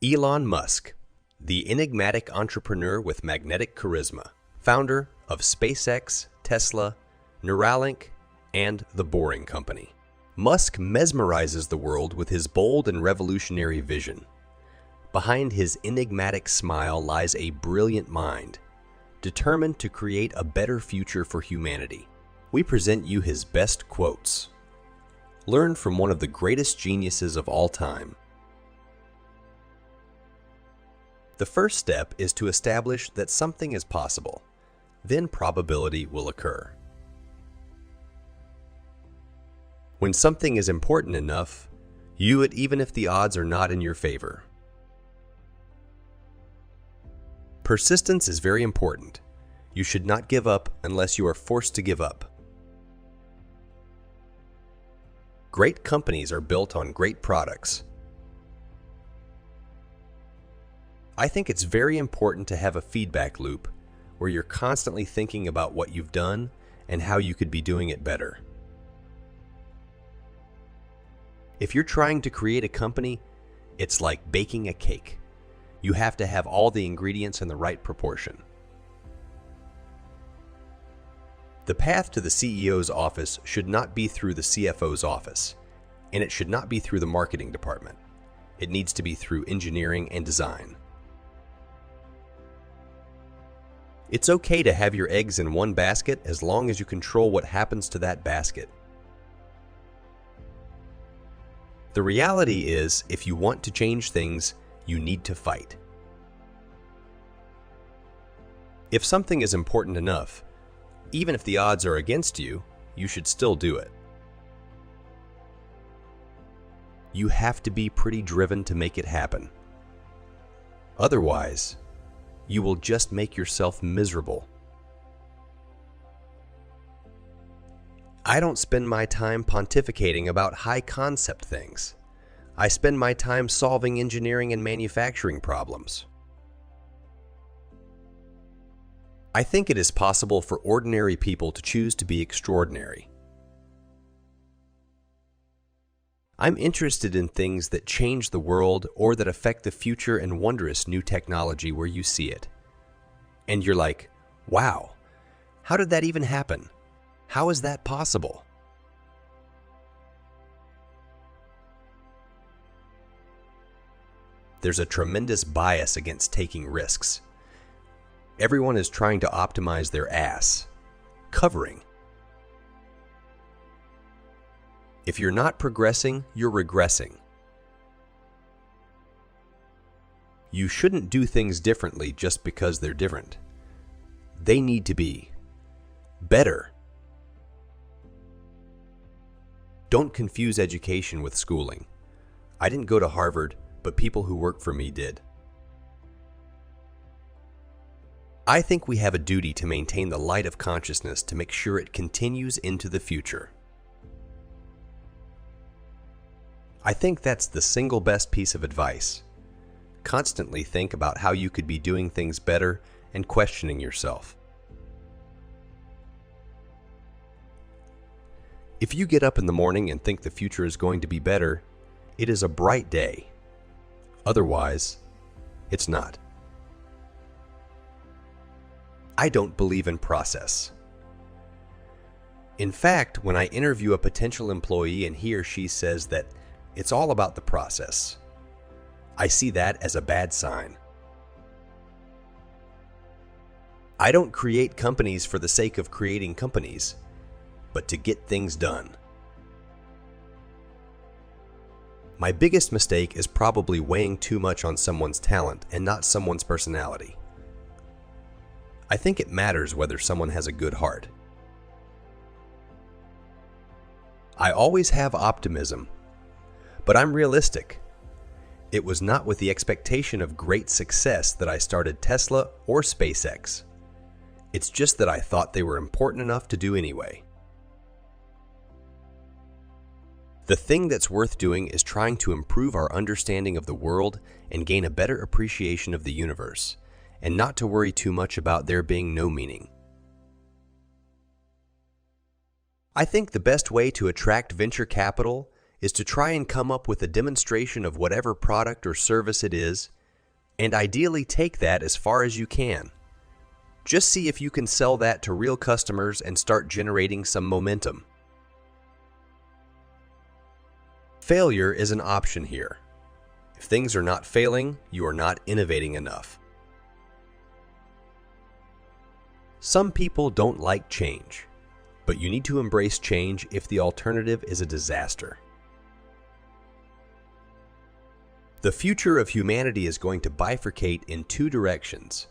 Elon Musk, the enigmatic entrepreneur with magnetic charisma, founder of SpaceX, Tesla, Neuralink, and The Boring Company. Musk mesmerizes the world with his bold and revolutionary vision. Behind his enigmatic smile lies a brilliant mind, determined to create a better future for humanity. We present you his best quotes. Learn from one of the greatest geniuses of all time. The first step is to establish that something is possible. Then probability will occur. When something is important enough, view it even if the odds are not in your favor. Persistence is very important. You should not give up unless you are forced to give up. Great companies are built on great products. I think it's very important to have a feedback loop where you're constantly thinking about what you've done and how you could be doing it better. If you're trying to create a company, it's like baking a cake. You have to have all the ingredients in the right proportion. The path to the CEO's office should not be through the CFO's office, and it should not be through the marketing department. It needs to be through engineering and design. It's okay to have your eggs in one basket as long as you control what happens to that basket. The reality is, if you want to change things, you need to fight. If something is important enough, even if the odds are against you, you should still do it. You have to be pretty driven to make it happen. Otherwise, you will just make yourself miserable. I don't spend my time pontificating about high-concept things. I spend my time solving engineering and manufacturing problems. I think it is possible for ordinary people to choose to be extraordinary. I'm interested in things that change the world or that affect the future and wondrous new technology where you see it. And you're like, wow, how did that even happen? How is that possible? There's a tremendous bias against taking risks. Everyone is trying to optimize their ass, covering. If you're not progressing, you're regressing. You shouldn't do things differently just because they're different. They need to be better. Don't confuse education with schooling. I didn't go to Harvard, but people who work for me did. I think we have a duty to maintain the light of consciousness to make sure it continues into the future. I think that's the single best piece of advice. Constantly think about how you could be doing things better and questioning yourself. If you get up in the morning and think the future is going to be better, it is a bright day. Otherwise, it's not. I don't believe in process. In fact, when I interview a potential employee and he or she says that it's all about the process, I see that as a bad sign. I don't create companies for the sake of creating companies, but to get things done. My biggest mistake is probably weighing too much on someone's talent and not someone's personality. I think it matters whether someone has a good heart. I always have optimism, but I'm realistic. It was not with the expectation of great success that I started Tesla or SpaceX. It's just that I thought they were important enough to do anyway. The thing that's worth doing is trying to improve our understanding of the world and gain a better appreciation of the universe, and not to worry too much about there being no meaning. I think the best way to attract venture capital is to try and come up with a demonstration of whatever product or service it is, and ideally take that as far as you can. Just see if you can sell that to real customers and start generating some momentum. Failure is an option here. If things are not failing, you are not innovating enough. Some people don't like change, but you need to embrace change if the alternative is a disaster. The future of humanity is going to bifurcate in two directions.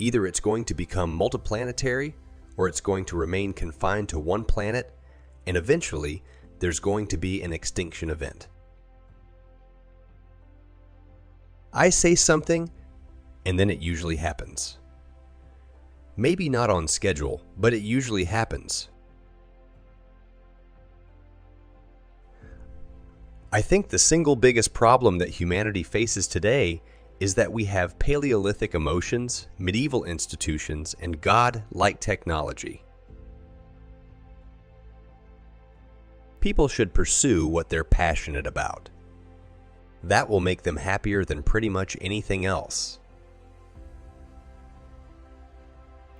Either it's going to become multiplanetary, or it's going to remain confined to one planet, and eventually there's going to be an extinction event. I say something, and then it usually happens. Maybe not on schedule, but it usually happens. I think the single biggest problem that humanity faces today is that we have Paleolithic emotions, medieval institutions, and God-like technology. People should pursue what they're passionate about. That will make them happier than pretty much anything else.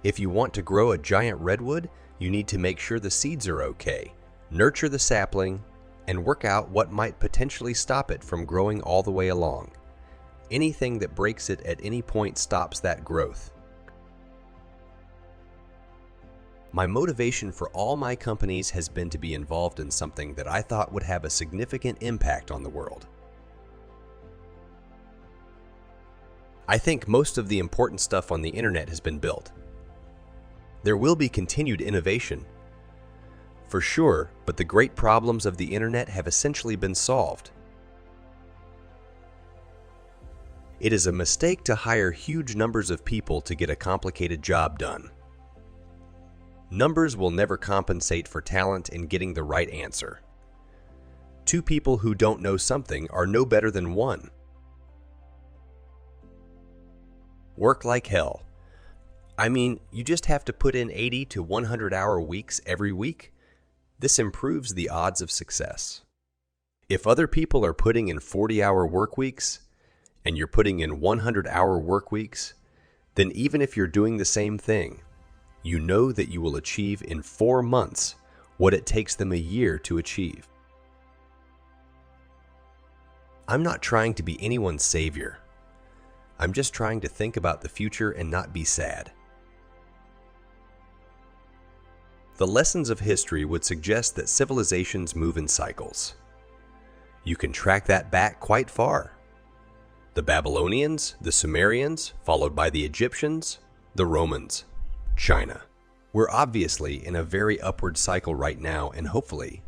If you want to grow a giant redwood, you need to make sure the seeds are okay, nurture the sapling, and work out what might potentially stop it from growing all the way along. Anything that breaks it at any point stops that growth. My motivation for all my companies has been to be involved in something that I thought would have a significant impact on the world. I think most of the important stuff on the internet has been built. There will be continued innovation, for sure, but the great problems of the internet have essentially been solved. It is a mistake to hire huge numbers of people to get a complicated job done. Numbers will never compensate for talent in getting the right answer. Two people who don't know something are no better than one. Work like hell. I mean, you just have to put in 80 to 100-hour weeks every week. This improves the odds of success. If other people are putting in 40-hour work weeks, and you're putting in 100-hour work weeks, then even if you're doing the same thing, you know that you will achieve in 4 months what it takes them a year to achieve. I'm not trying to be anyone's savior. I'm just trying to think about the future and not be sad. The lessons of history would suggest that civilizations move in cycles. You can track that back quite far. The Babylonians, the Sumerians, followed by the Egyptians, the Romans, China. We're obviously in a very upward cycle right now, and hopefully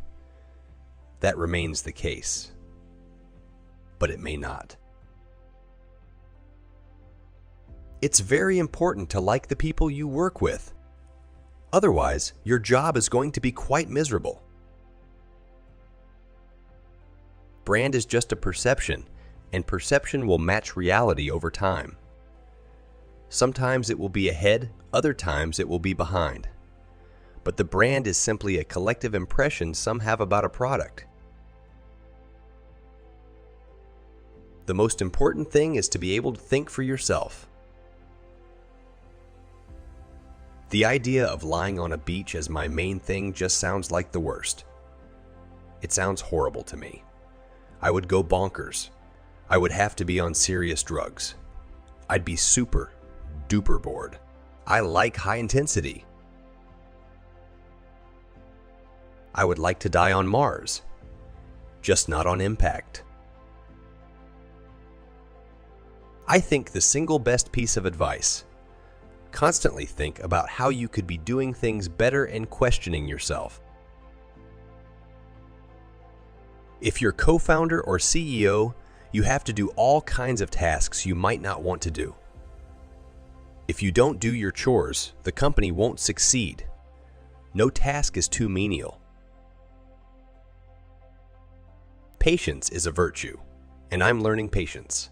that remains the case. But it may not. It's very important to like the people you work with. Otherwise, your job is going to be quite miserable. Brand is just a perception, and perception will match reality over time. Sometimes it will be ahead, other times it will be behind. But the brand is simply a collective impression some have about a product. The most important thing is to be able to think for yourself. The idea of lying on a beach as my main thing just sounds like the worst. It sounds horrible to me. I would go bonkers. I would have to be on serious drugs. I'd be super duper bored. I like high intensity. I would like to die on Mars, just not on impact. I think the single best piece of advice: constantly think about how you could be doing things better and questioning yourself. If you're co-founder or CEO, you have to do all kinds of tasks you might not want to do. If you don't do your chores, the company won't succeed. No task is too menial. Patience is a virtue, and I'm learning patience.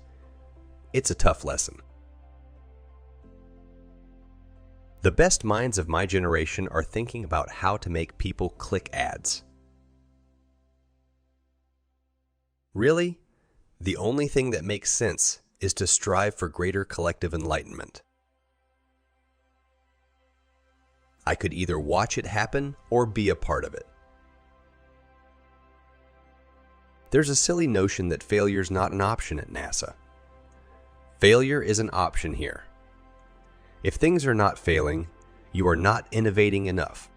It's a tough lesson. The best minds of my generation are thinking about how to make people click ads. Really, the only thing that makes sense is to strive for greater collective enlightenment. I could either watch it happen or be a part of it. There's a silly notion that failure's not an option at NASA. Failure is an option here. If things are not failing, you are not innovating enough.